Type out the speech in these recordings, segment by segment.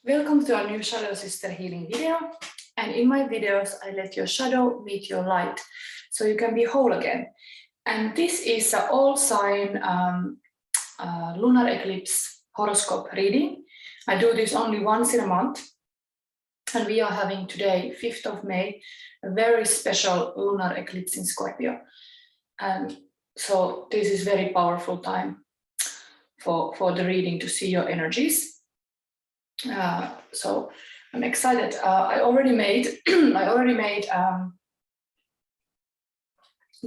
Welcome to our new Shadow Sister Healing video. And in my videos, I let your shadow meet your light so you can be whole again. And this is an all sign lunar eclipse horoscope reading. I do this only once in a month. And we are having today, 5th of May, a very special lunar eclipse in Scorpio. And so this is very powerful time for the reading to see your energies. So I'm excited. I already made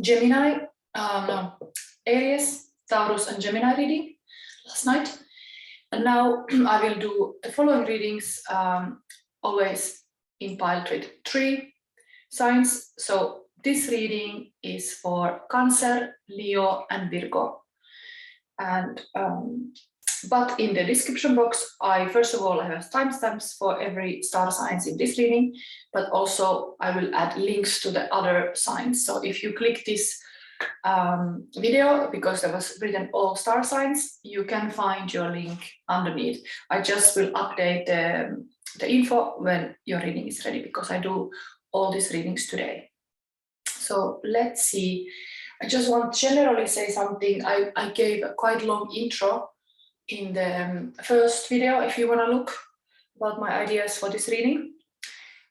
Gemini, Aries, Taurus, and Gemini reading last night, and now I will do the following readings, always impiled with 3 signs. So this reading is for Cancer, Leo, and Virgo, and but in the description box, first of all, I have timestamps for every star signs in this reading, but also I will add links to the other signs. So if you click this video, because there was written all star signs, you can find your link underneath. I just will update the info when your reading is ready, because I do all these readings today. So let's see. I just want to generally say something. I gave a quite long intro in the first video, if you want to look about my ideas for this reading.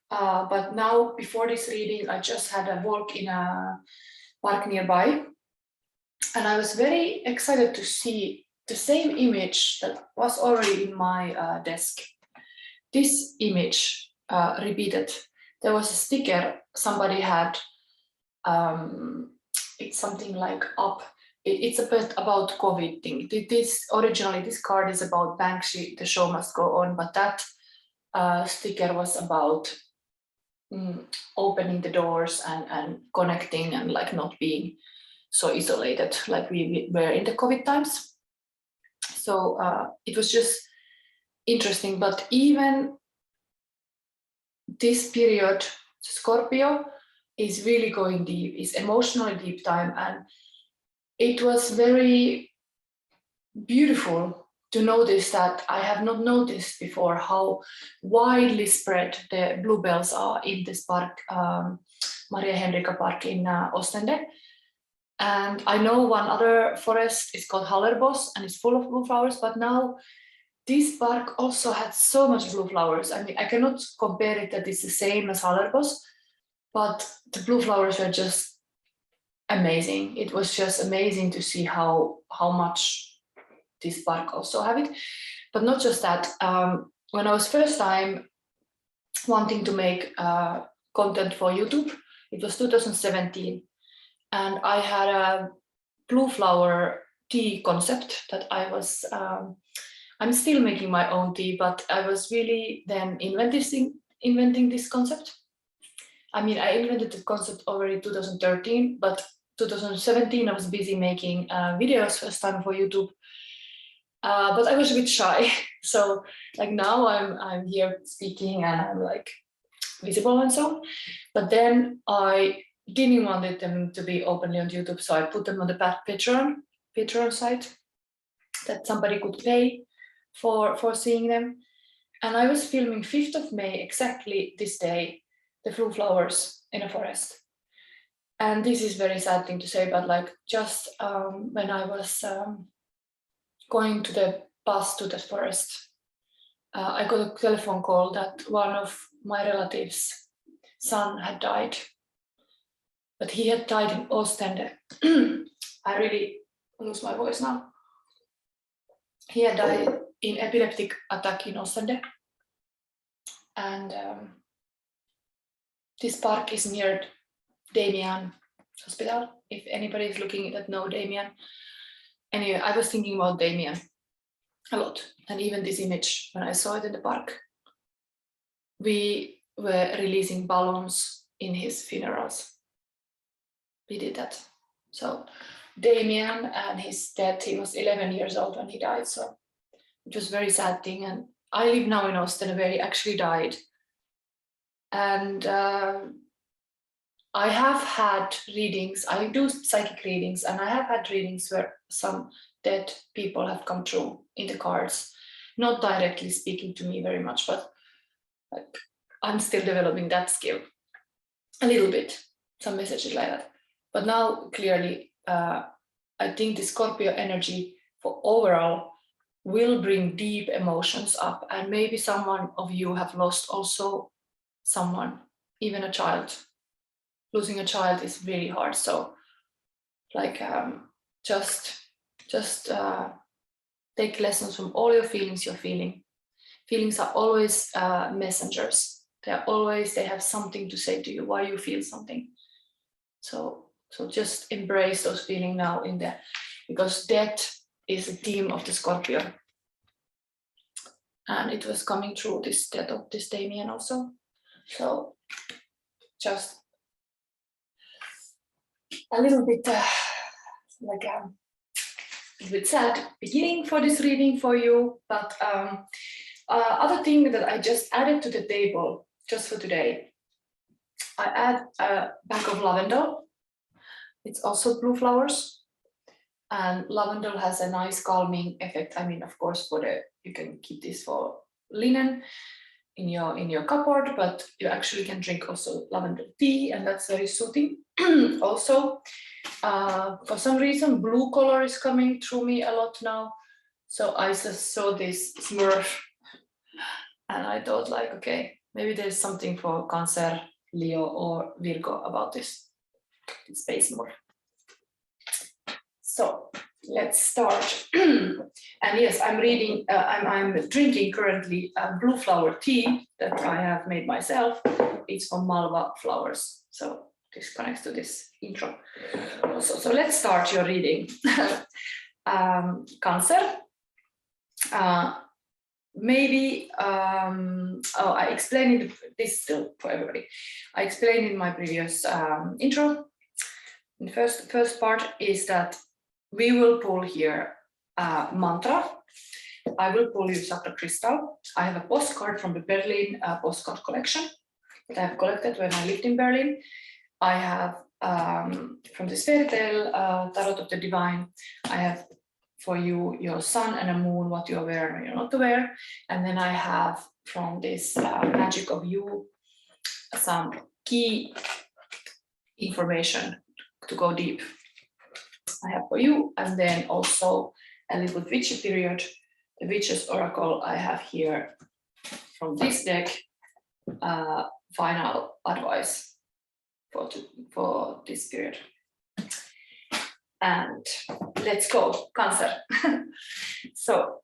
But now, before this reading, I just had a walk in a park nearby, and I was very excited to see the same image that was already in my desk. This image repeated. There was a sticker somebody had. It's something like up. It's a bit about COVID thing. Originally, this card is about Banksy, the show must go on, but that sticker was about opening the doors and connecting and like not being so isolated like we were in the COVID times. So it was just interesting. But even this period, Scorpio, is really going deep, is emotionally deep time, and it was very beautifuful to notice that I have not noticed before how widely spread the bluebells are in this park, Maria Henrika Park in Ostende. And I know one other forest is called Hallerbos and it's full of blue flowers, but now this park also had so much blue flowers. I mean, I cannot compare it that it's the same as Hallerbos, but the blue flowers were just amazing. It was just amazing to see how much this park also have it. But not just that. When I was first time wanting to make content for YouTube, it was 2017, and I had a blue flower tea concept that I was. I'm still making my own tea, but I was really then inventing this concept. I mean, I invented the concept already 2013, but 2017 I was busy making videos first time for YouTube, but I was a bit shy. So like now I'm here speaking and I'm like visible and so on. But then I didn't want them to be openly on YouTube, so I put them on the Patreon site that somebody could pay for seeing them. And I was filming 5th of May, exactly this day, the blue flowers in a forest. And this is very sad thing to say, but like just when I was going to the bus to the forest, I got a telephone call that one of my relatives' son had died. But he had died in Ostende. I really lose my voice now. He had died in epileptic attack in Ostende. And this park is near Damien Hospital, if anybody is looking at know Damien. Anyway, I was thinking about Damien a lot, and even this image, when I saw it in the park. We were releasing balloons in his funerals. We did that. So Damien and his death, he was 11 years old when he died, so it was a very sad thing. And I live now in Ostende where he actually died. And I have had readings, I do psychic readings, and I have had readings where some dead people have come true in the cards. not directly speaking to me very much, but like, I'm still developing that skill a little bit, some messages like that. But now clearly, I think the Scorpio energy for overall will bring deep emotions up, and maybe someone of you have lost also someone, even a child. Losing a child is really hard. So like just take lessons from all your feelings you're feeling. Feelings are always messengers. They have something to say to you, why you feel something. So just embrace those feelings now in there, because death is a theme of the Scorpio. And it was coming through this death of this Damien also. So just a little bit like a bit sad beginning for this reading for you, but other thing that I just added to the table just for today, I add a bag of lavender. It's also blue flowers, and lavender has a nice calming effect. I mean, of course, you can keep this for linen in your cupboard, but you actually can drink also lavender tea, and that's very soothing. Also, for some reason, blue color is coming through me a lot now. So I just saw this Smurf, and I thought like, okay, maybe there's something for Cancer, Leo, or Virgo about this space Smurf. So let's start. And yes, I'm reading. I'm drinking currently blue flower tea that I have made myself. It's from Malva flowers. So this connects to this intro. Also, so let's start your reading. Cancer. Maybe I explained this still for everybody. I explained in my previous intro. The first part is that we will pull here mantra. I will pull you chakra crystal. I have a postcard from the Berlin postcard collection that I have collected when I lived in Berlin. I have from this fairy tale tarot of the divine. I have for you your sun and a moon, what you're aware and you're not aware. And then I have from this magic of you some key information to go deep. I have for you, and then also a little witchy period, the witch's oracle. I have here from this deck final advice for this period. And let's go, Cancer. So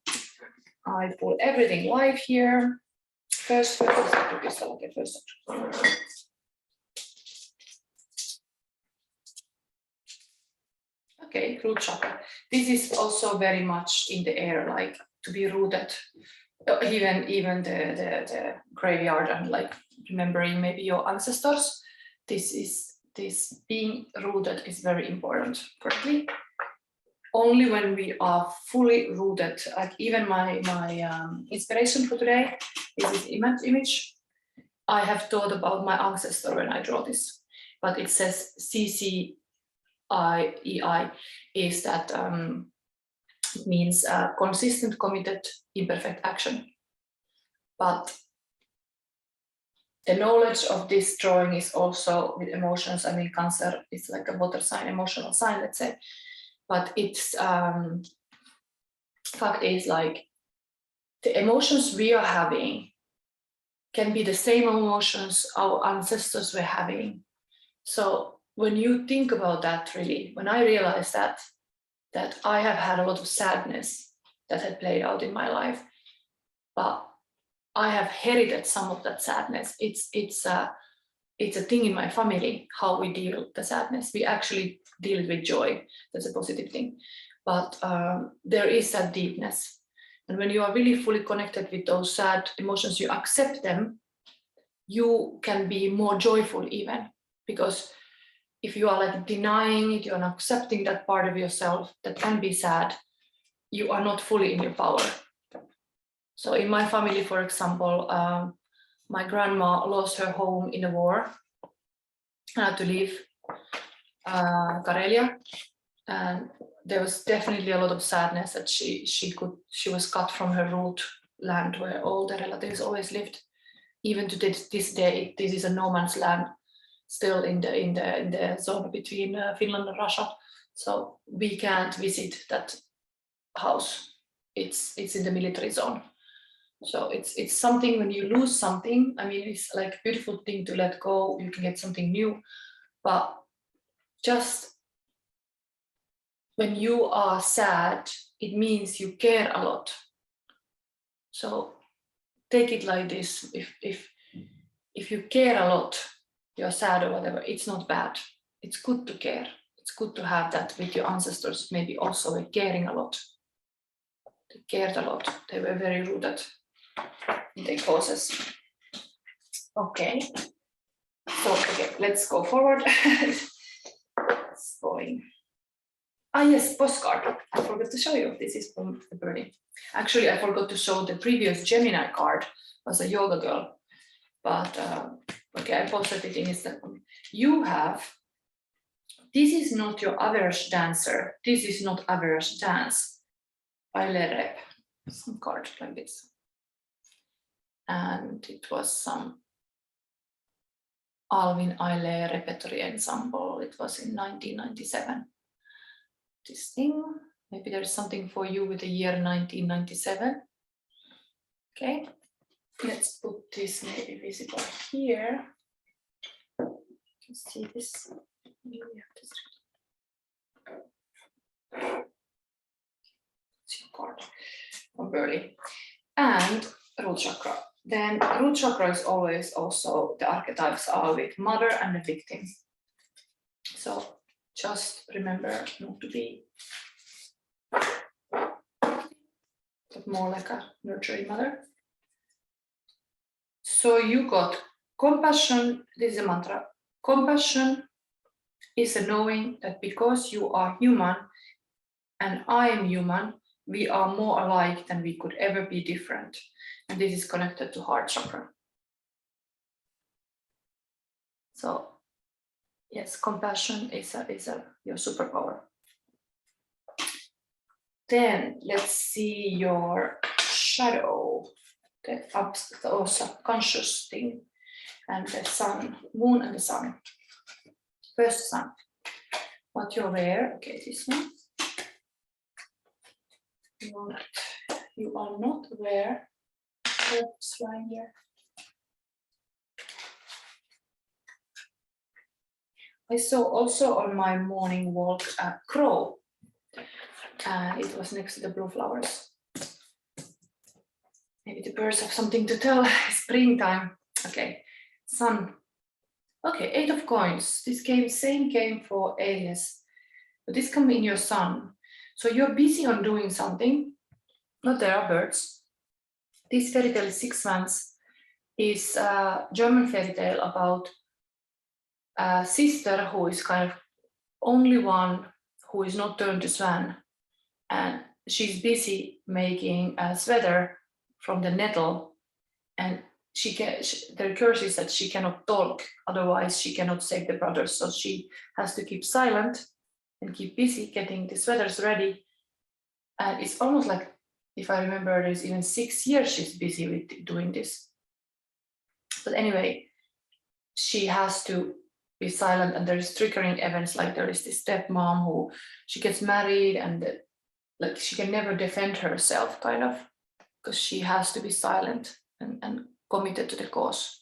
I pull everything white here. First. Okay, root chakra. This is also very much in the air, like to be rooted, even the graveyard, and like remembering maybe your ancestors. This being rooted is very important. Correctly, only when we are fully rooted. Like even my inspiration for today is this image. I have thought about my ancestor when I draw this, but it says CCEI is that it means consistent, committed, imperfect action. But the knowledge of this drawing is also with emotions. I mean, Cancer is like a water sign, emotional sign, let's say. But it's fact is like the emotions we are having can be the same emotions our ancestors were having. So when you think about that, really, when I realized that I have had a lot of sadness that had played out in my life, but I have inherited some of that sadness. It's a thing in my family, how we deal with the sadness. We actually deal with joy. That's a positive thing. But there is that deepness. And when you are really fully connected with those sad emotions, you accept them, you can be more joyful even. Because if you are like denying it, you're not accepting that part of yourself that can be sad, you are not fully in your power. So in my family, for example, my grandma lost her home in a war. I had to leave Karelia, and there was definitely a lot of sadness that she was cut from her root land where all the relatives always lived. Even to this day, this is a no man's land, still in the zone between Finland and Russia. So we can't visit that house. It's in the military zone. So it's something when you lose something. I mean, it's like a beautiful thing to let go. You can get something new, but just when you are sad, it means you care a lot. So take it like this: if you care a lot, you're sad or whatever, it's not bad. It's good to care. It's good to have that with your ancestors. Maybe also like caring a lot. They cared a lot. They were very rooted in their causes. Okay. So okay, let's go forward. It's going. Ah yes, postcard. I forgot to show you. This is from the birdie. Actually, I forgot to show the previous Gemini card. Was a yoga girl, but okay, I posted it in Instagram. You have. This is not your average dancer. This is not average dance. Rep. Some card like this, and it was some Alvin Ailey repertory ensemble. It was in 1997. This thing, maybe there's something for you with the year 1997. Okay, let's put this maybe visible here. You can see this. It's your card from Burley. And root chakra. Then root chakra is always also, the archetypes are with mother and the victim. So just remember not to be, but more like a nurturing mother. So you got compassion. This is a mantra. Compassion is a knowing that because you are human and I am human, we are more alike than we could ever be different. And this is connected to heart chakra. So yes, compassion is your superpower. Then let's see your shadow, the subconscious thing, and the sun, moon and the sun. First sun. What you're aware, okay, this one. You are not aware. What's right here? I saw also on my morning walk a crow, and it was next to the blue flowers. Maybe the birds have something to tell. Springtime. Okay, sun. Okay, 8 of coins. This same game for Aries, but this comes in your sun. So you're busy on doing something. Not there are birds. This fairy tale, 6 Swans, is a German fairy tale about a sister who is kind of only one who is not turned to swan, and she's busy making a sweater from the nettle, and the curse is that she cannot talk, otherwise she cannot save the brothers, so she has to keep silent and keep busy getting the sweaters ready. And it's almost like, if I remember, there's even 6 years she's busy with doing this. But anyway, she has to be silent, and there's triggering events, like there is this stepmom who she gets married, and like she can never defend herself, kind of, because she has to be silent and committed to the cause.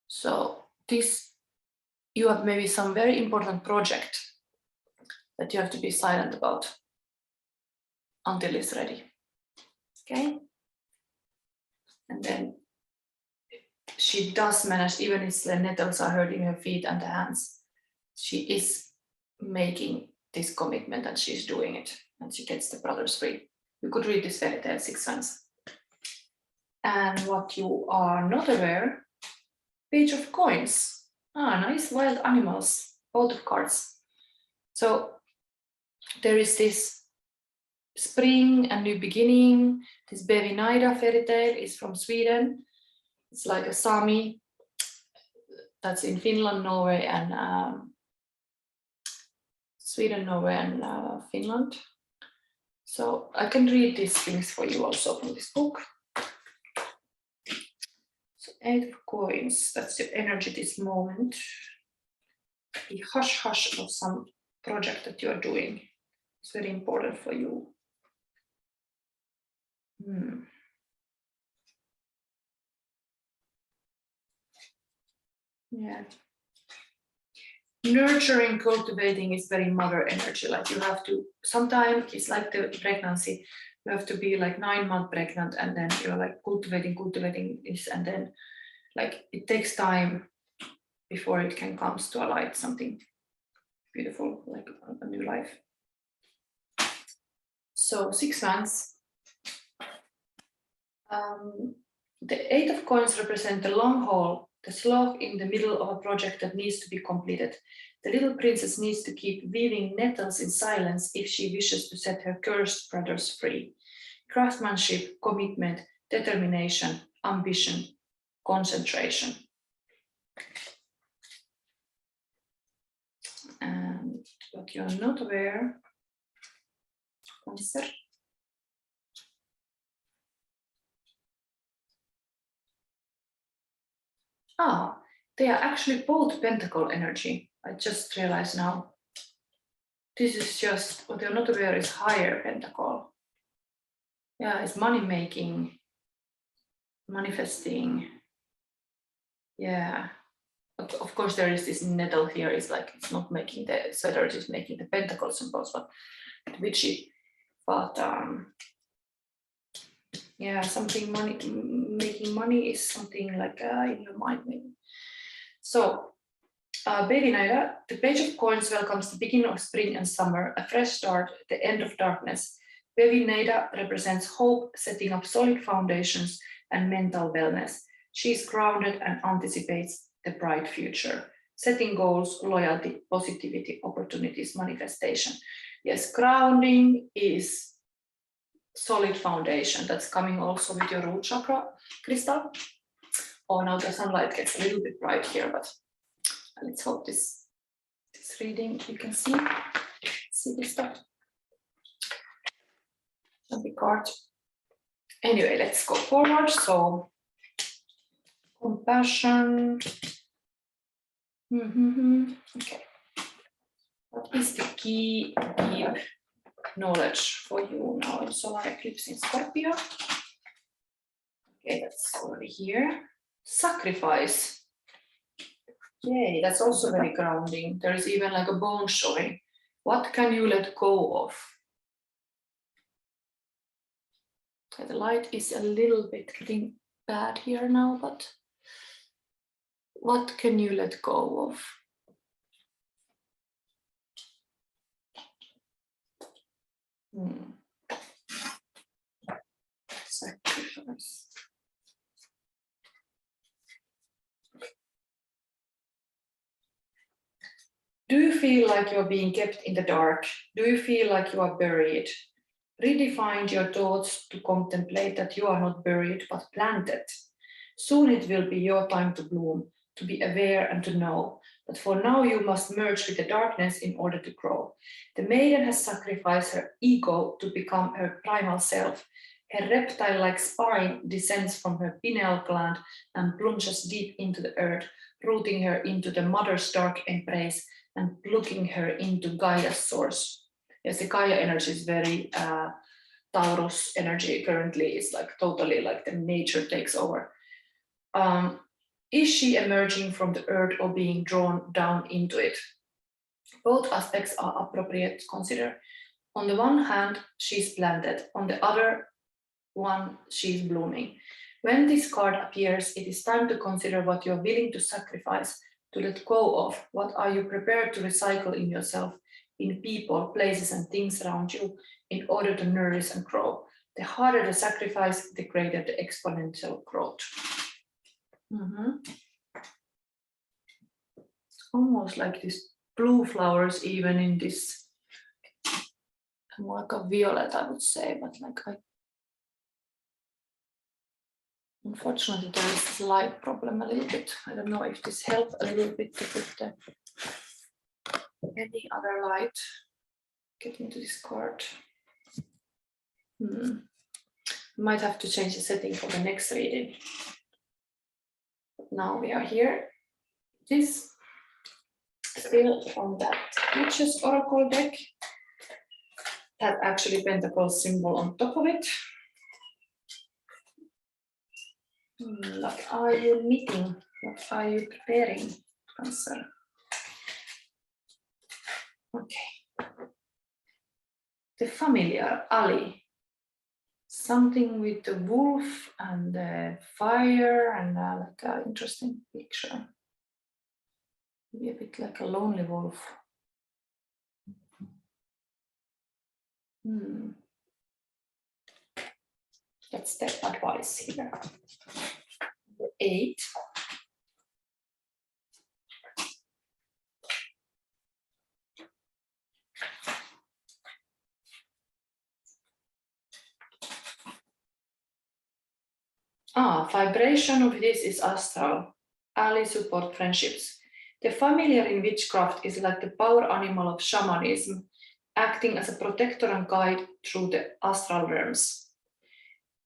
So this, you have maybe some very important project that you have to be silent about until it's ready. Okay? And then she does manage, even if the nettles are hurting her feet and the hands, she is making this commitment and she's doing it, and she gets the brothers free. You could read this fairy tale, 6 Swans. And what you are not aware, Page of Coins. Ah, nice, wild animals, both of cards. So there is this spring and new beginning. This Bevinaida fairy tale is from Sweden. It's like a Sami that's in Finland, Norway, and Sweden, Norway, and Finland. So I can read these things for you also from this book. So 8 of coins, that's your energy this moment. The hush-hush of some project that you're doing. It's very important for you. Yeah. Nurturing, cultivating is very mother energy. Like you have to, sometimes it's like the pregnancy. You have to be like 9 months pregnant and then you're like cultivating this, and then like it takes time before it can come to a light, something beautiful, like a new life. So 6 months. The 8 of coins represent the long haul, the slog in the middle of a project that needs to be completed. The little princess needs to keep weaving nettles in silence if she wishes to set her cursed brothers free. Craftsmanship, commitment, determination, ambition, concentration. And what you're not aware, Cancer. They are actually both pentacle energy. I just realized now. This is just, what you're not aware is higher pentacle. Yeah, it's money making, manifesting. Yeah. Of course, there is this nettle here. It's like, it's not making the sweater, it's making the pentacle symbols, but witchy. But yeah, something money, making money is something like in your mind maybe. So, Baby Naida, the Page of Coins welcomes the beginning of spring and summer, a fresh start, the end of darkness. Baby Naida represents hope, setting up solid foundations and mental wellness. She is grounded and anticipates the bright future, setting goals, loyalty, positivity, opportunities, manifestation. Yes, grounding is solid foundation. That's coming also with your root chakra crystal. Oh, now the sunlight gets a little bit bright here, but let's hope this reading you can see this stuff. A big card. Anyway, let's go forward. So compassion. Okay. What is the key deep knowledge for you now in solar eclipse in Scorpio? Okay, that's already here. Sacrifice. Yay, that's also very grounding. There is even like a bone showing. What can you let go of? Okay, the light is a little bit getting bad here now, but what can you let go of? Sacrifice. Do you feel like you're being kept in the dark? Do you feel like you are buried? Redefine your thoughts to contemplate that you are not buried but planted. Soon it will be your time to bloom, to be aware and to know. But for now you must merge with the darkness in order to grow. The maiden has sacrificed her ego to become her primal self. Her reptile-like spine descends from her pineal gland and plunges deep into the earth, rooting her into the mother's dark embrace and plugging her into Gaia's source. Yes, the Gaia energy is very Taurus energy currently. It's like totally like the nature takes over. Is she emerging from the earth or being drawn down into it? Both aspects are appropriate to consider. On the one hand, she's planted. On the other one, she's blooming. When this card appears, it is time to consider what you're willing to sacrifice, to let go of. What are you prepared to recycle in yourself, in people, places, and things around you in order to nourish and grow? The harder the sacrifice, the greater the exponential growth. It's almost like these blue flowers, even in this, more like a violet, I would say, but like unfortunately, there is this light problem a little bit. I don't know if this helps a little bit to put the Any other light? Get into this card. Might have to change the setting for the next reading. But now we are here. This still from that Witches Oracle deck. That actually pentacle symbol on top of it. What are you knitting? What are you preparing, Cancer? Okay. The familiar, Ali. Something with the wolf and the fire and like an interesting picture. Maybe a bit like a lonely wolf. That's the advice here. Number 8. Vibration of this is astral. Ally support friendships. The familiar in witchcraft is like the power animal of shamanism, acting as a protector and guide through the astral realms.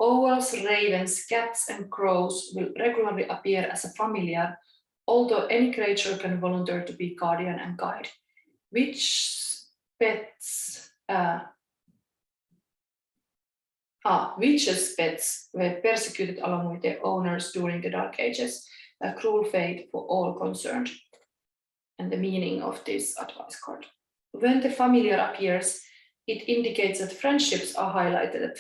Owls, ravens, cats, and crows will regularly appear as a familiar, although any creature can volunteer to be guardian and guide. Witches' pets were persecuted along with their owners during the Dark Ages, a cruel fate for all concerned. And the meaning of this advice card. When the familiar appears, it indicates that friendships are highlighted,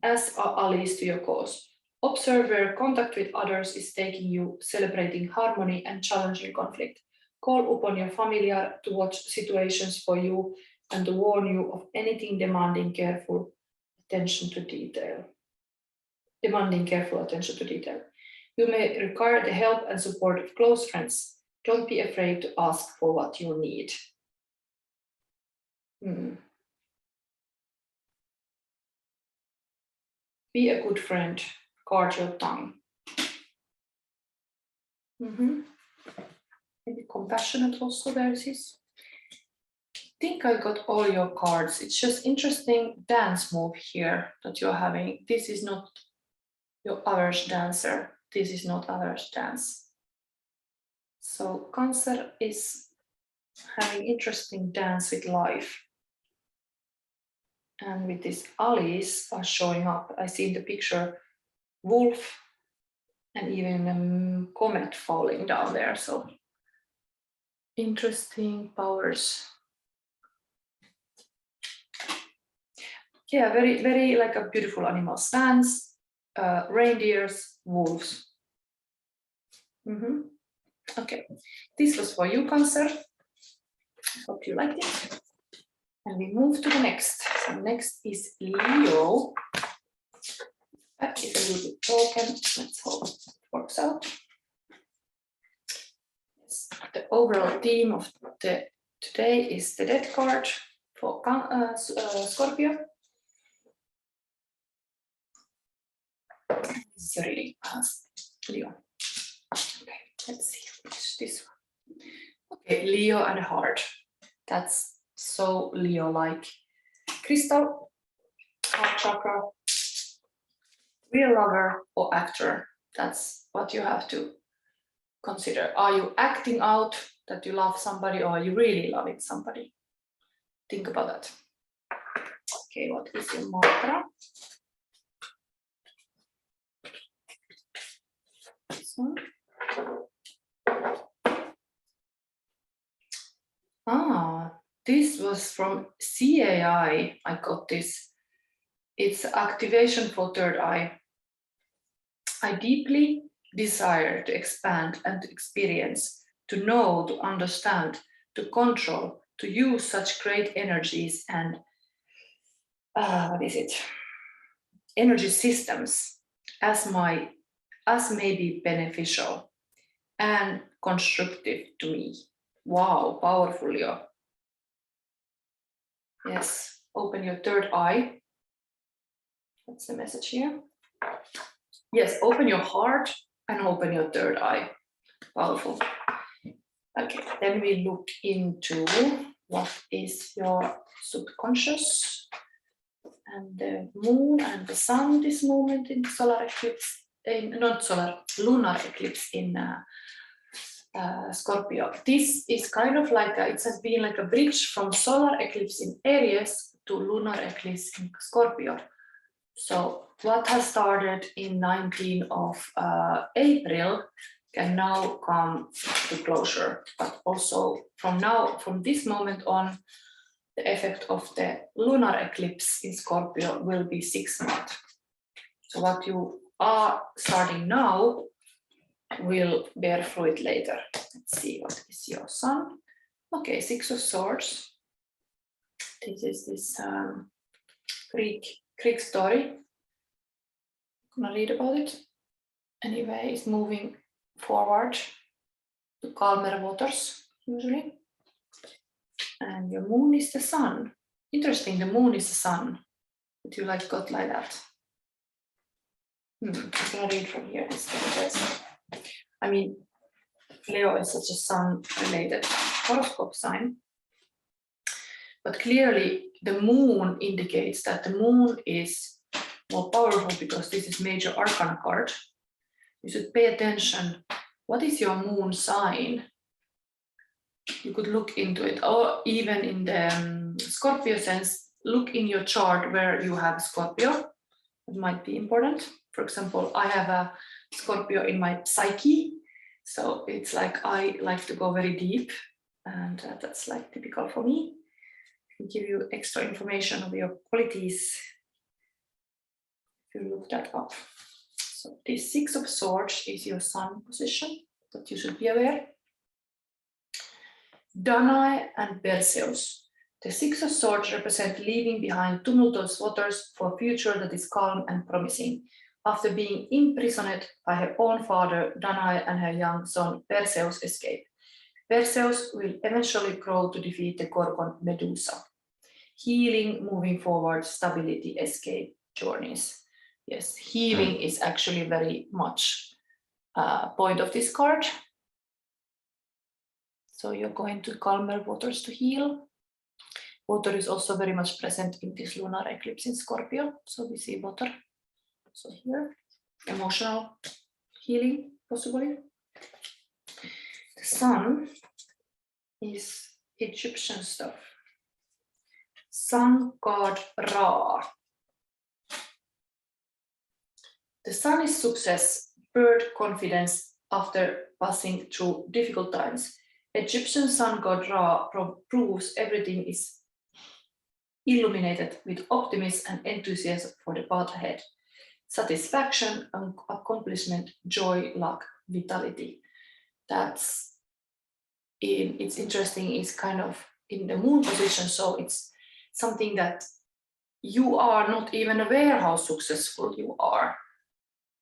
as are allies to your cause. Observe where contact with others is taking you, celebrating harmony and challenging conflict. Call upon your familiar to watch situations for you and to warn you of anything demanding careful attention to detail. You may require the help and support of close friends. Don't be afraid to ask for what you need. Be a good friend. Guard your tongue. Maybe compassionate also there is. I think I got all your cards. It's just interesting dance move here that you're having. This is not your average dancer. This is not average dance. So Cancer is having interesting dance with life. And with these allies are showing up. I see in the picture wolf and even a comet falling down there. So interesting powers. Yeah, very, very like a beautiful animal. Swans, reindeers, wolves. Okay, this was for you, Cancer. Hope you liked it. And we move to the next. So next is Leo. That is a little bit broken. Let's hope it works out. Yes. The overall theme of today is the Death card for Scorpio. This is a reading as Leo. Okay, let's see which this one. Okay, Leo and heart. That's so Leo-like. Crystal, heart chakra, real lover or actor. That's what you have to consider. Are you acting out that you love somebody or are you really loving somebody? Think about that. Okay, what is your mantra? This one. This was from CAI. I got this. It's activation for third eye. I deeply desire to expand and to experience, to know, to understand, to control, to use such great energies and energy systems as may be beneficial and constructive to me. Wow, powerful, Leo. Yes, open your third eye. That's the message here. Yes, open your heart and open your third eye. Powerful. Okay, then we look into what is your subconscious and the moon and the sun this moment in solar eclipse, lunar eclipse in Scorpio. This is kind of like it has been like a bridge from solar eclipse in Aries to lunar eclipse in Scorpio. So what has started in 19th of April can now come to closure, but also from this moment on, the effect of the lunar eclipse in Scorpio will be 6 months. So what you are starting now will bear fruit later. Let's see, what is your sun? Okay, 6 of Swords. This is this Greek story. I'm gonna read about it. Anyway, it's moving forward to calmer waters, usually. And your moon is the sun. Interesting, the moon is the sun. But you like got like that. I'm gonna read from here. I mean, Leo is such a sun-related horoscope sign. But clearly, the moon indicates that the moon is more powerful because this is major arcana card. You should pay attention. What is your moon sign? You could look into it, or even in the Scorpio sense, look in your chart where you have Scorpio. It might be important. For example, I have a Scorpio in my psyche. So it's like I like to go very deep, and that's like typical for me. I can give you extra information of your qualities if you look that up. So this 6 of Swords is your sun position that you should be aware. Danae and Perseus. The 6 of Swords represent leaving behind tumultuous waters for a future that is calm and promising. After being imprisoned by her own father, Danae and her young son Perseus escape. Perseus will eventually grow to defeat the Gorgon Medusa. Healing, moving forward, stability, escape, journeys. Yes, healing is actually very much point of this card. So you're going to calmer waters to heal. Water is also very much present in this lunar eclipse in Scorpio. So we see water. So here, emotional healing, possibly. The sun is Egyptian stuff. Sun god Ra. The sun is success, bird confidence after passing through difficult times. Egyptian sun god Ra proves everything is illuminated with optimism and enthusiasm for the path ahead. Satisfaction, accomplishment, joy, luck, vitality. It's interesting, it's kind of in the moon position, so it's something that you are not even aware how successful you are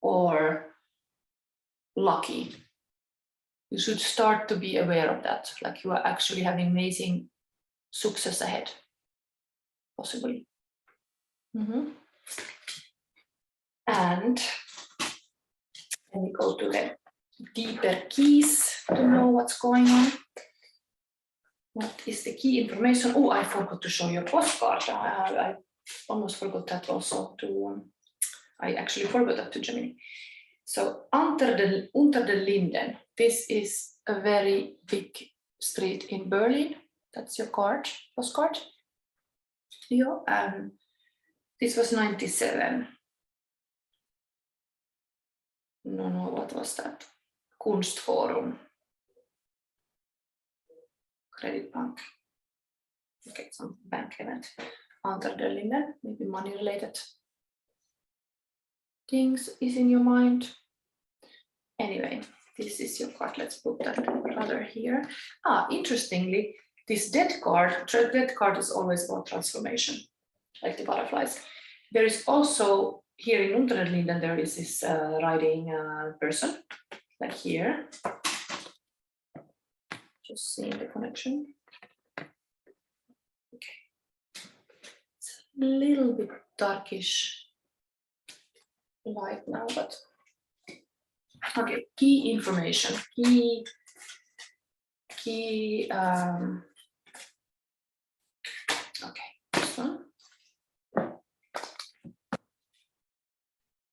or lucky. You should start to be aware of that, like you are actually having amazing success ahead, possibly. And then we go to the deeper keys to know what's going on. What is the key information? Oh, I forgot to show you a postcard. I almost forgot that also to, I actually forgot that to Gemini. So Unter den Linden, this is a very big street in Berlin. That's your card, postcard. Leo, and this was 97. No, what was that? Kunstforum. Credit bank. Okay, some bank event. Unter den Linden, maybe money related things is in your mind. Anyway, this is your card. Let's put that rather here. Interestingly, this death card is always about transformation, like the butterflies. There is also here in Unter den Linden, there is this riding person, like here. Just seeing the connection. Okay. It's a little bit darkish light now, but okay, key information, key key, okay, this one.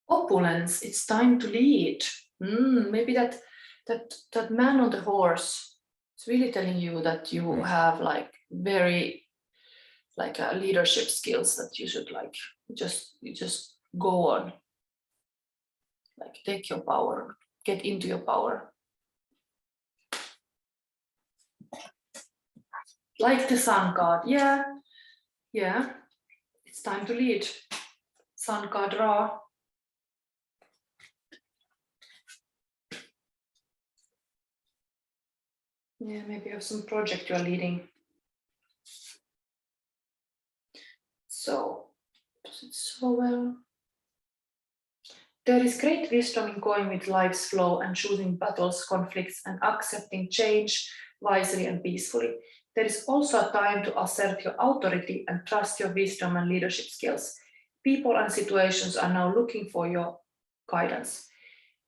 Opulence, it's time to lead. Maybe that man on the horse is really telling you that you have like very leadership skills that you should like just go on, like take your power, get into your power. Like the sun card, yeah, it's time to lead. Sun card Ra. Yeah, maybe you have some project you're leading. So, does it so well? There is great wisdom in going with life's flow and choosing battles, conflicts, and accepting change wisely and peacefully. There is also a time to assert your authority and trust your wisdom and leadership skills. People and situations are now looking for your guidance.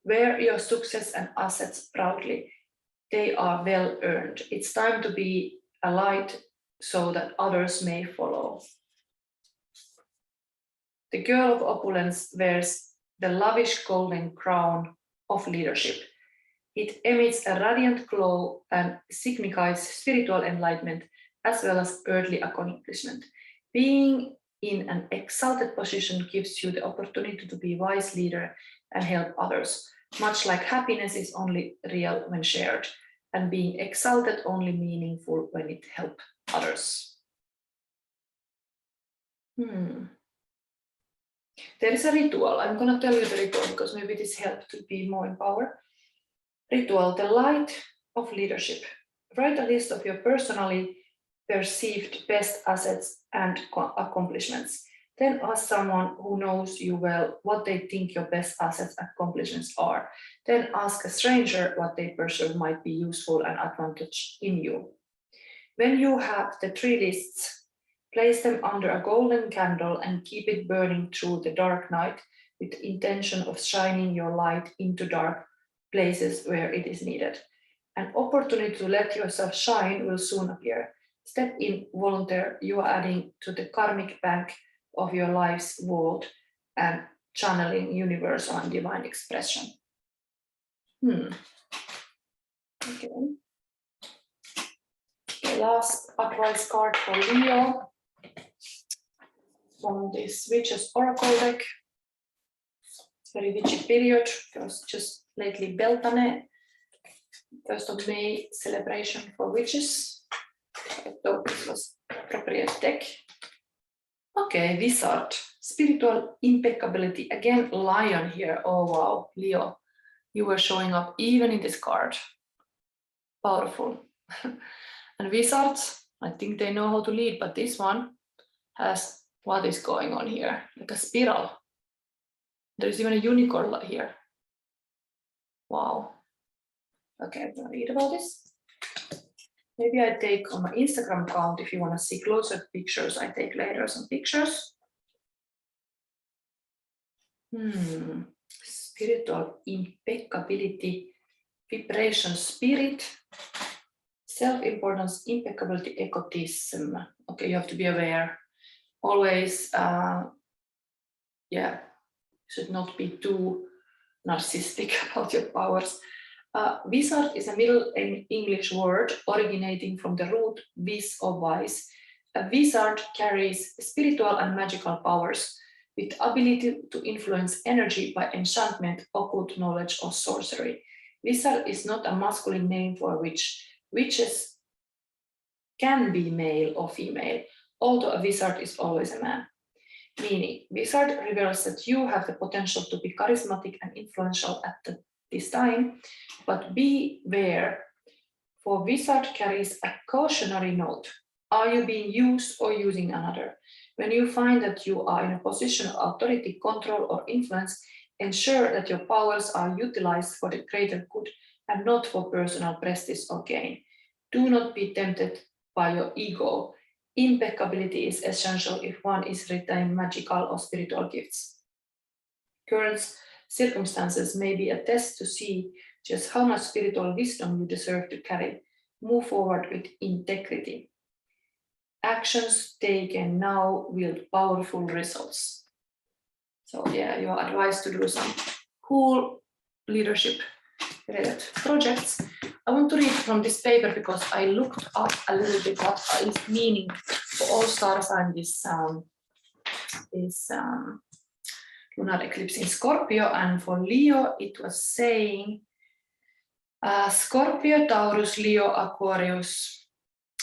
Wear your success and assets proudly. They are well earned. It's time to be a light so that others may follow. The girl of opulence wears the lavish golden crown of leadership. It emits a radiant glow and signifies spiritual enlightenment as well as earthly accomplishment. Being in an exalted position gives you the opportunity to be a wise leader and help others, much like happiness is only real when shared, and being exalted only meaningful when it helps others. There is a ritual. I'm going to tell you the ritual because maybe this helps to be more in power. Ritual, the light of leadership. Write a list of your personally perceived best assets and accomplishments. Then ask someone who knows you well what they think your best assets and accomplishments are. Then ask a stranger what they perceive might be useful and advantage in you. When you have the 3 lists, place them under a golden candle and keep it burning through the dark night with the intention of shining your light into dark places where it is needed. An opportunity to let yourself shine will soon appear. Step in, volunteer. You are adding to the karmic bank of your life's vault and channeling universal and divine expression. Okay. The last advice card for Leo from this Witches Oracle deck. Very witchy period. It was just lately Beltane, 1st of May celebration for witches. I thought this was appropriate deck. Okay, Wizard, spiritual impeccability. Again, Lion here. Oh wow, Leo, you were showing up even in this card. Powerful. And Wizards, I think they know how to lead, but this one has what is going on here, like a spiral. There's even a unicorn here. Wow. Okay, I'm gonna read about this. Maybe I take on my Instagram account, if you want to see closer pictures, I take later some pictures. Spiritual impeccability, vibration, spirit, self-importance, impeccability, egotism. Okay, you have to be aware. Always, should not be too narcissistic about your powers. Wizard is a Middle English word originating from the root vis or wise. A wizard carries spiritual and magical powers with ability to influence energy by enchantment, occult knowledge, or sorcery. Wizard is not a masculine name for a witch. Witches can be male or female, although a wizard is always a man. Meaning, wizard reveals that you have the potential to be charismatic and influential at this time, but beware, for wizard carries a cautionary note. Are you being used or using another? When you find that you are in a position of authority, control, or influence, ensure that your powers are utilized for the greater good and not for personal prestige or gain. Do not be tempted by your ego. Impeccability is essential if one is retaining magical or spiritual gifts. Current circumstances may be a test to see just how much spiritual wisdom you deserve to carry. Move forward with integrity. Actions taken now wield powerful results. So yeah, you're advised to do some cool leadership related projects. I want to read from this paper because I looked up a little bit what is meaning for all star signs this lunar eclipse in Scorpio, and for Leo it was saying Scorpio, Taurus, Leo, Aquarius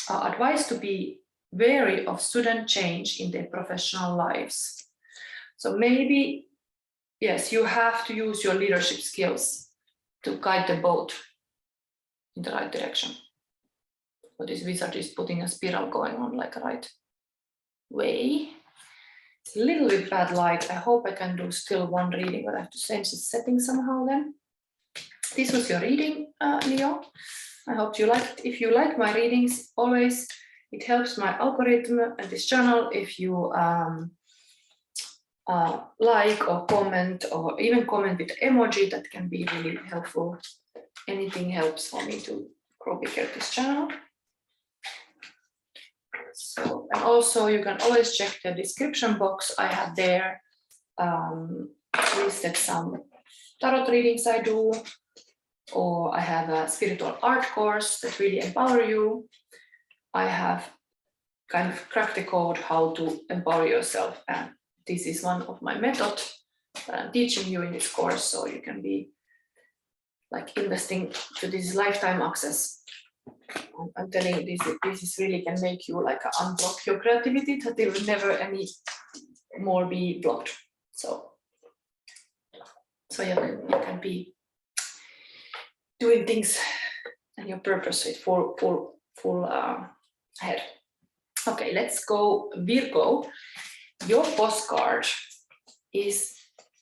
are advised to be wary of sudden change in their professional lives. So maybe, yes, you have to use your leadership skills to guide the boat in the right direction. So this wizard is putting a spiral going on like a right way. It's a little bit bad light. I hope I can do still one reading, but I have to change the setting somehow then. This was your reading, Leo. I hope you liked. If you like my readings, always, it helps my algorithm and this channel if you like or comment, or even comment with emoji. That can be really helpful. Anything helps for me to grow bigger this channel. So, and also you can always check the description box. I have there listed some tarot readings I do, or I have a spiritual art course that really empower you. I have kind of cracked the code how to empower yourself, and this is one of my methods that I'm teaching you in this course, so you can be like investing to this lifetime access. I'm telling you, this is really can make you like unblock your creativity, that it will never any more be blocked. So yeah, you can be doing things and your purpose with full ahead. Okay, let's go Virgo. Your postcard is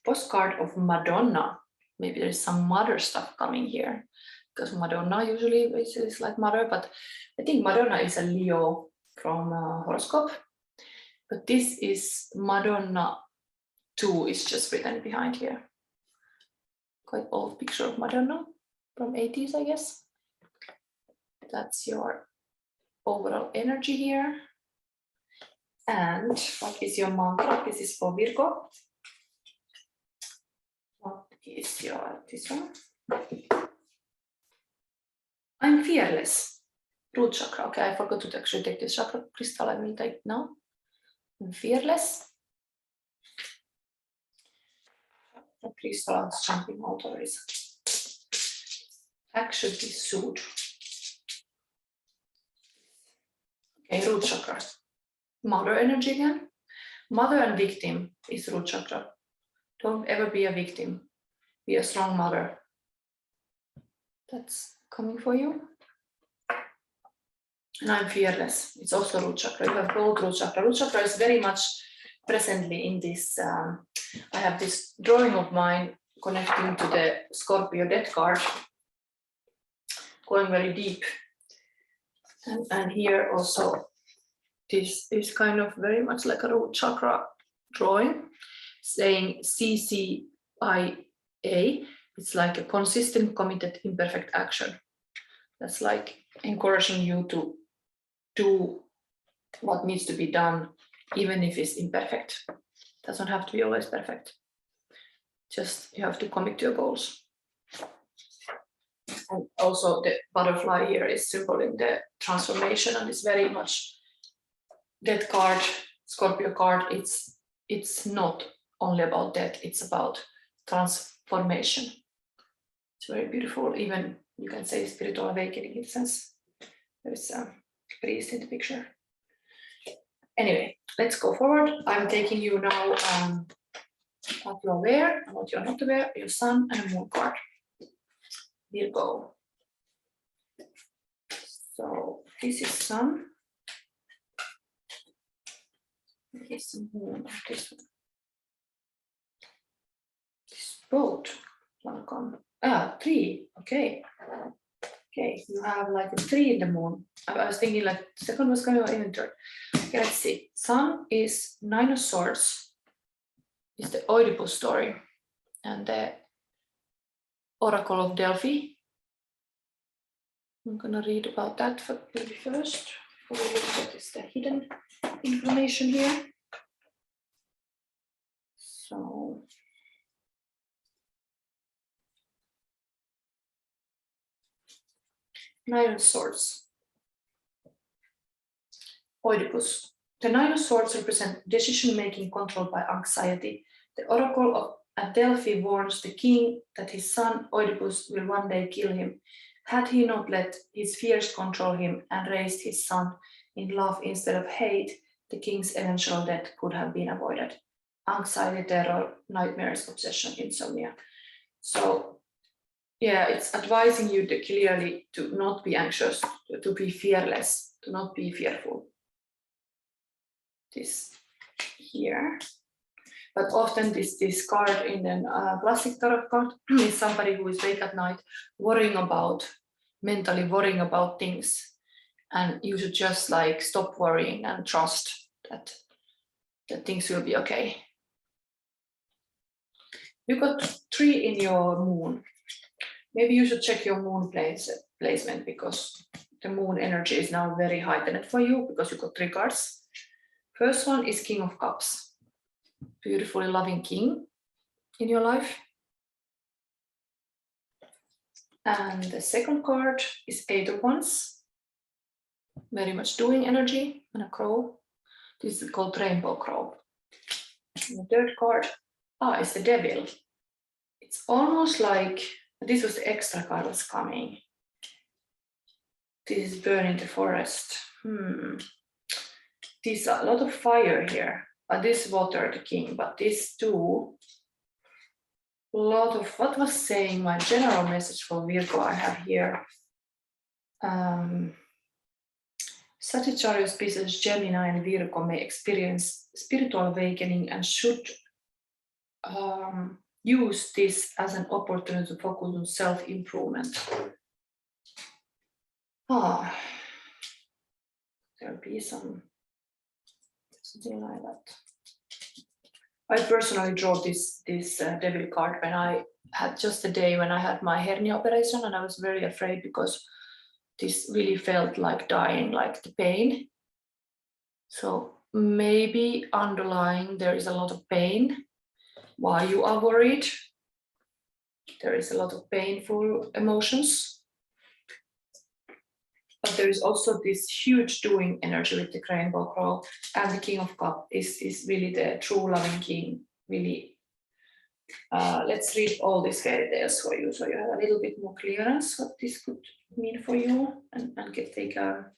postcard of Madonna. Maybe there's some mother stuff coming here, because Madonna usually is like mother, but I think Madonna is a Leo from horoscope. But this is Madonna 2 is just written behind here. Quite old picture of Madonna from 80s, I guess. That's your overall energy here. And what is your mantra? This is for Virgo. What is your, this one? I'm fearless. Root chakra. Okay, I forgot to actually take this chakra crystal. I will take now. I'm fearless. The crystal is jumping out already. Actually, suit. Okay, root chakra. Mother energy again. Mother and victim is root chakra. Don't ever be a victim. Be a strong mother. That's coming for you. And I'm fearless. It's also root chakra. You have both root chakra. Root chakra is very much presently in this. I have this drawing of mine connecting to the Scorpio death card, going very deep. And here also, this is kind of very much like a root chakra drawing, saying CCIA. It's like a consistent, committed, imperfect action. That's like encouraging you to do what needs to be done, even if it's imperfect. It doesn't have to be always perfect. Just you have to commit to your goals. And also the butterfly here is symboling the transformation, and it's very much that card, Scorpio card. It's not only about death, it's about transformation. It's very beautiful. Even you can say spiritual awakening in a sense. There's a priest in the picture. Anyway, let's go forward. I'm taking you now what you're aware and what you're not aware, your sun and moon card. Virgo. So this is sun. This is moon. This one. This boat. One come. 3. Okay. Okay, you have like a 3 in the moon. I was thinking like second was coming or even third. Okay, let's see. Sun is 9 of Swords. It's the Oedipus story. And the Oracle of Delphi. I'm gonna read about that maybe first. Before we look at what is the hidden information here. So Nine of Swords. Oedipus. The Nine of Swords represent decision-making controlled by anxiety. The Oracle at Delphi warns the king that his son Oedipus will one day kill him. Had he not let his fears control him and raised his son in love instead of hate, the king's eventual death could have been avoided. Anxiety, terror, nightmares, obsession, insomnia. So yeah, it's advising you clearly to not be anxious, to be fearless, to not be fearful. This here. But often this card in the classic tarot card is somebody who is awake at night, mentally worrying about things. And you should just like stop worrying and trust that things will be okay. You got 3 in your moon. Maybe you should check your moon placement because the moon energy is now very heightened for you because you got 3 cards. First one is King of Cups. Beautifully loving king in your life. And the second card is 8 of Wands. Very much doing energy and a crow. This is called Rainbow Crow. And the third card is the Devil. It's almost like this was the extra card was coming. This is burning the forest. There's a lot of fire here. This water, the king, but these two, a lot of what was saying my general message for Virgo I have here. Sagittarius, Pisces, Gemini, and Virgo may experience spiritual awakening and should use this as an opportunity to focus on self-improvement. There'll be something like that. I personally draw this Devil card when I had just a day when I had my hernia operation, and I was very afraid because this really felt like dying, like the pain. So maybe underlying there is a lot of pain while you are worried. There is a lot of painful emotions. But there is also this huge doing energy with the Rainbow Crow, and the King of Cups is really the true loving king. Really, let's read all these fairy tales for you, so you have a little bit more clearance what this could mean for you, and take a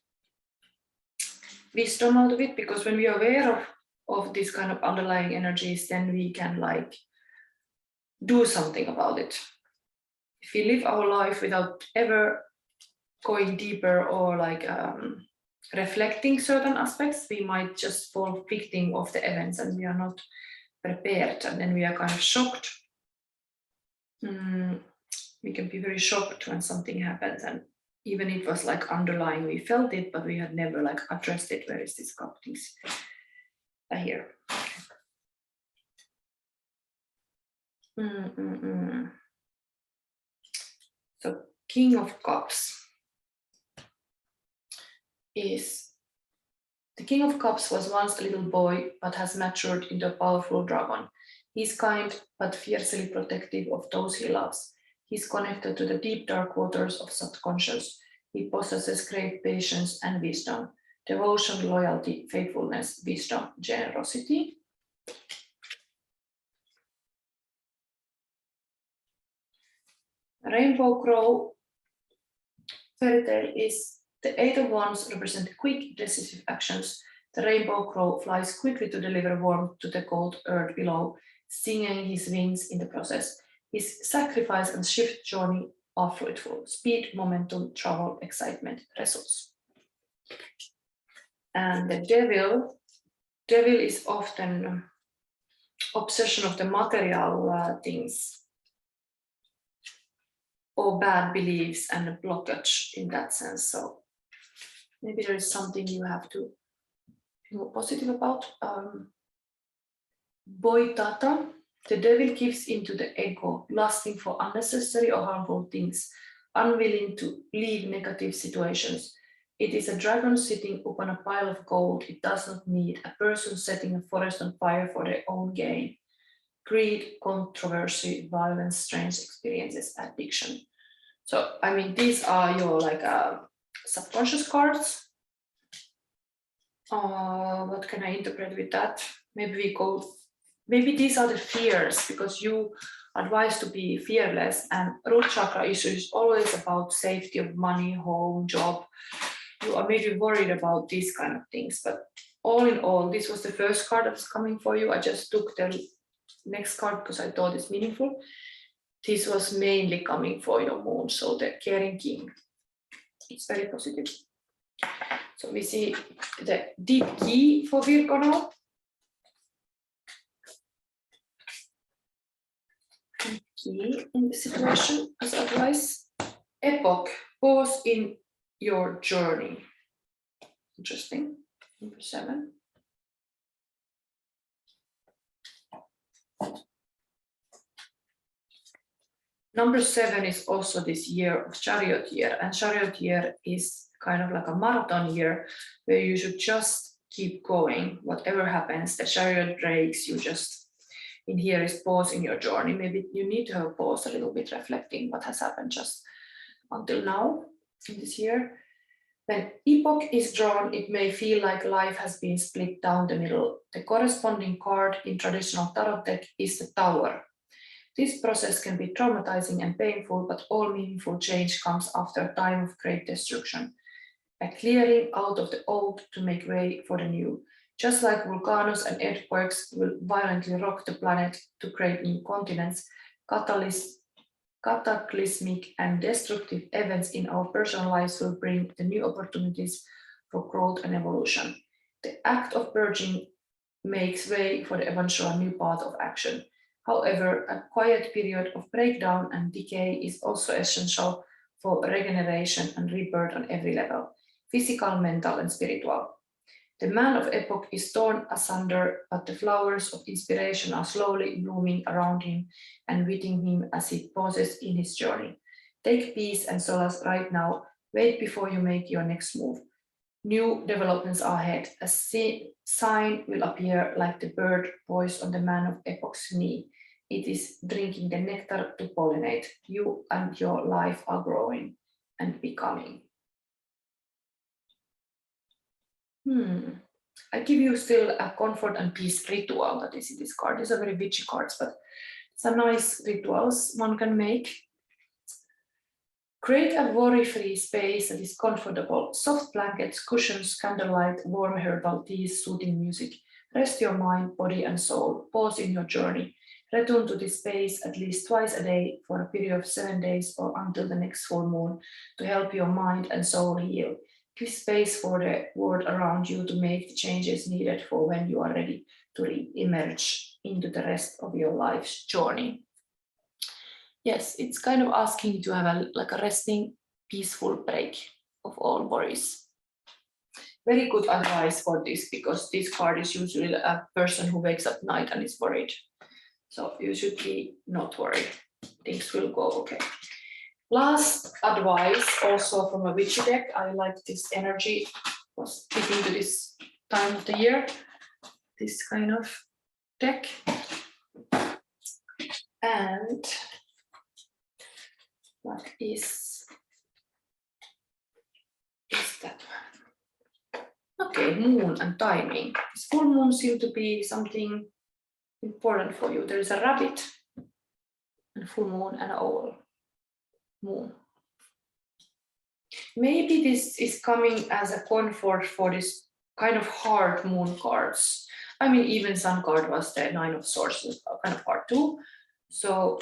wisdom out of it. Because when we are aware of this kind of underlying energies, then we can like do something about it. If we live our life without ever going deeper or like reflecting certain aspects, we might just fall victim of the events and we are not prepared, and then we are kind of shocked. We can be very shocked when something happens, and even it was like underlying, we felt it, but we had never like addressed it. Where is this cup things here? So King of Cups is the King of Cups was once a little boy, but has matured into a powerful dragon. He's kind, but fiercely protective of those he loves. He's connected to the deep, dark waters of subconscious. He possesses great patience and wisdom, devotion, loyalty, faithfulness, wisdom, generosity. Rainbow Crow fairy tale is the 8 of Wands represent quick, decisive actions. The Rainbow Crow flies quickly to deliver warmth to the cold earth below, stinging his wings in the process. His sacrifice and shift journey are fruitful. Speed, momentum, travel, excitement, results. And the devil is often obsession of the material things, or bad beliefs and a blockage in that sense. So maybe there is something you have to be more positive about. Boitata, the devil gives into the ego, lusting for unnecessary or harmful things. unwilling to leave negative situations. It is a dragon sitting upon a pile of gold. It does not need a person setting a forest on fire for their own gain. Greed, controversy, violence, strange experiences, addiction. So, I mean, these are your like subconscious cards. What can I interpret with that? Maybe these are the fears, because you advise to be fearless, and root chakra issue is always about safety of money, home, job. You are maybe worried about these kind of things, but all in all, this was the first card that's coming for you. I just took the next card because I thought it's meaningful. This was mainly coming for your moon, so the caring king. It's very positive. So we see the deep key for Virgo now. Key in the situation as advice. Epoch, pause in your journey. Interesting. Number 7. Number 7 is also this year of Chariot year, and Chariot year is kind of like a marathon year where you should just keep going. Whatever happens, the Chariot breaks, you just, in here is pause in your journey. Maybe you need to have a pause a little bit, reflecting what has happened just until now in this year. When epoch is drawn, it may feel like life has been split down the middle. The corresponding card in traditional tarot deck is the Tower. This process can be traumatizing and painful, but all meaningful change comes after a time of great destruction. A clearing out of the old to make way for the new. Just like volcanoes and earthquakes will violently rock the planet to create new continents, cataclysmic and destructive events in our personal lives will bring the new opportunities for growth and evolution. The act of purging makes way for the eventual new path of action. However, a quiet period of breakdown and decay is also essential for regeneration and rebirth on every level, physical, mental, and spiritual. The man of epoch is torn asunder, but the flowers of inspiration are slowly blooming around him and within him as he pauses in his journey. Take peace and solace right now. Wait before you make your next move. New developments are ahead. A sign will appear like the bird poised on the man of epoch's knee. It is drinking the nectar to pollinate. You and your life are growing and becoming. I give you still a comfort and peace ritual that is in this card. These are very witchy cards, but some nice rituals one can make. Create a worry-free space that is comfortable. Soft blankets, cushions, candlelight, warm herbal teas, soothing music. Rest your mind, body, and soul. Pause in your journey. Return to this space at least twice a day for a period of 7 days or until the next full moon to help your mind and soul heal. Give space for the world around you to make the changes needed for when you are ready to re-emerge into the rest of your life's journey. Yes, it's kind of asking you to have a resting, peaceful break of all worries. Very good advice for this, because this card is usually a person who wakes up at night and is worried. So you should be not worried. Things will go okay. Last advice, also from a witchy deck. I like this energy, was fitting to this time of the year, this kind of deck. And what is that one? Okay, moon and timing. This full moon seems to be something important for you. There is a rabbit, and full moon, and an owl. Moon. Maybe this is coming as a comfort for this kind of hard moon cards. I mean, even sun card was the 9 of Swords, kind of hard too. So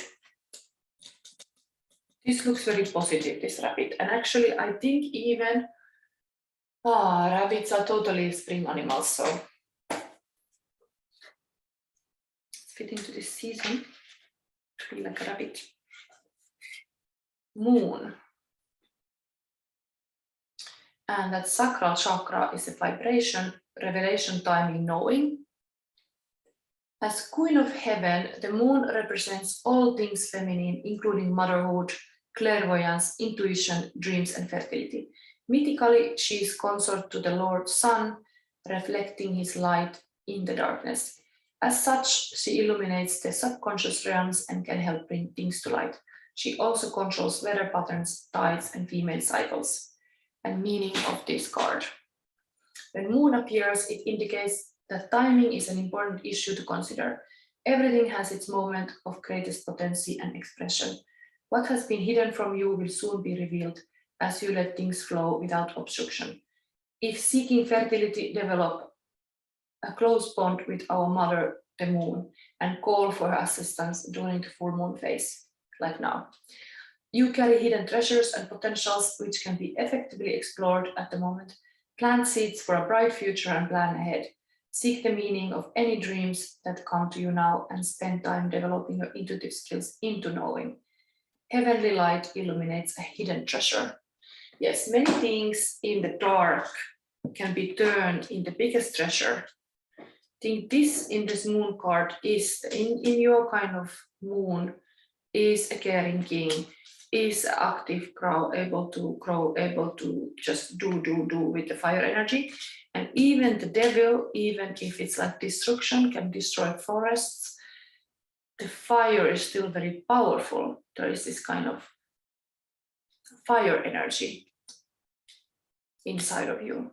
this looks very positive, this rabbit. And actually, I think even rabbits are totally spring animals. So it's fitting to this season. Feel like a rabbit. Moon. And that sacral chakra is a vibration, revelation, timing, knowing. As Queen of Heaven, the moon represents all things feminine, including motherhood, clairvoyance, intuition, dreams, and fertility. Mythically, she is consort to the Lord Sun, reflecting his light in the darkness. As such, she illuminates the subconscious realms and can help bring things to light. She also controls weather patterns, tides, and female cycles. And meaning of this card. When moon appears, it indicates that timing is an important issue to consider. Everything has its moment of greatest potency and expression. What has been hidden from you will soon be revealed as you let things flow without obstruction. If seeking fertility, develop a close bond with our mother, the moon, and call for her assistance during the full moon phase, like now. You carry hidden treasures and potentials which can be effectively explored at the moment. Plant seeds for a bright future and plan ahead. Seek the meaning of any dreams that come to you now and spend time developing your intuitive skills into knowing. Heavenly light illuminates a hidden treasure. Yes, many things in the dark can be turned in the biggest treasure. I think this in this moon card is in your kind of moon is a caring king, is active crow, able to just do with the fire energy. And even the devil, even if it's like destruction, can destroy forests, the fire is still very powerful. There is this kind of fire energy inside of you.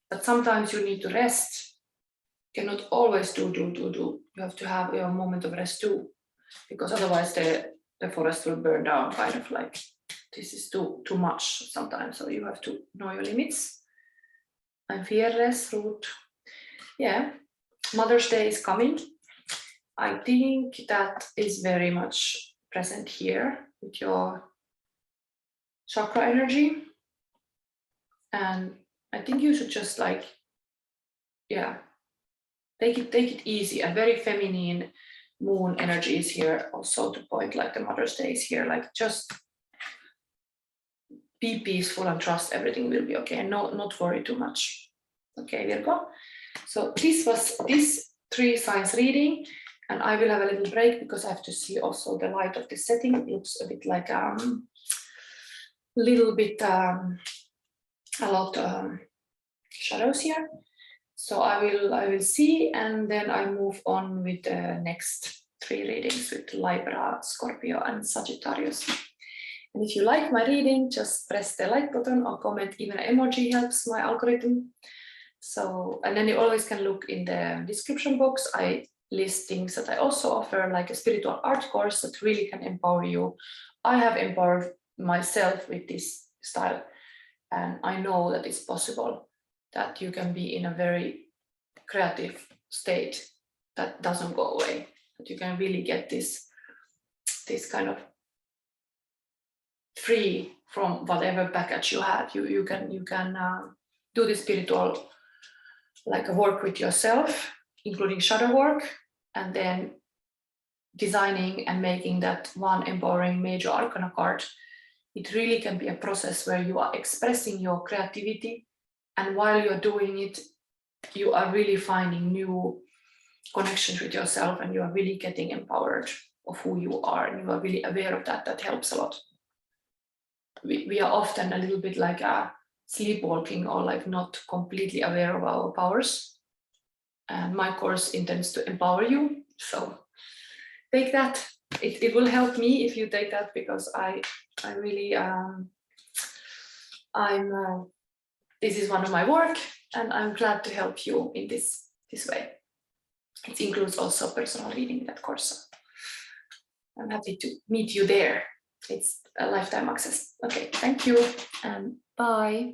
But sometimes you need to rest. You cannot always do. You have to have your moment of rest too, because otherwise the forest will burn down, kind of like this is too much sometimes. So you have to know your limits. I'm fearless, root. Yeah, Mother's Day is coming. I think that is very much present here with your chakra energy. And I think you should just like, yeah, take it easy. A very feminine moon energy is here also to point, like the Mother's Day is here, like just be peaceful and trust everything will be okay and not worry too much. Okay, Virgo. So this was this 3 signs reading, and I will have a little break because I have to see also the light of the setting. It looks a bit like a lot shadows here. So I will see, and then I move on with the next 3 readings with Libra, Scorpio, and Sagittarius. And if you like my reading, just press the like button or comment. Even an emoji helps my algorithm. So, and then you always can look in the description box. I list things that I also offer, like a spiritual art course that really can empower you. I have empowered myself with this style, and I know that it's possible that you can be in a very creative state that doesn't go away, that you can really get this kind of free from whatever package you had. You can do the spiritual, like a work with yourself, including shadow work, and then designing and making that one empowering major arcana card. It really can be a process where you are expressing your creativity, and while you're doing it, you are really finding new connections with yourself, and you are really getting empowered of who you are, and you are really aware of that. That helps a lot. We are often a little bit like sleepwalking, or like not completely aware of our powers. And my course intends to empower you. So take that. It will help me if you take that, because I really this is one of my work, and I'm glad to help you in this way. It includes also personal reading, that course. I'm happy to meet you there. It's a lifetime access. Okay, thank you and bye.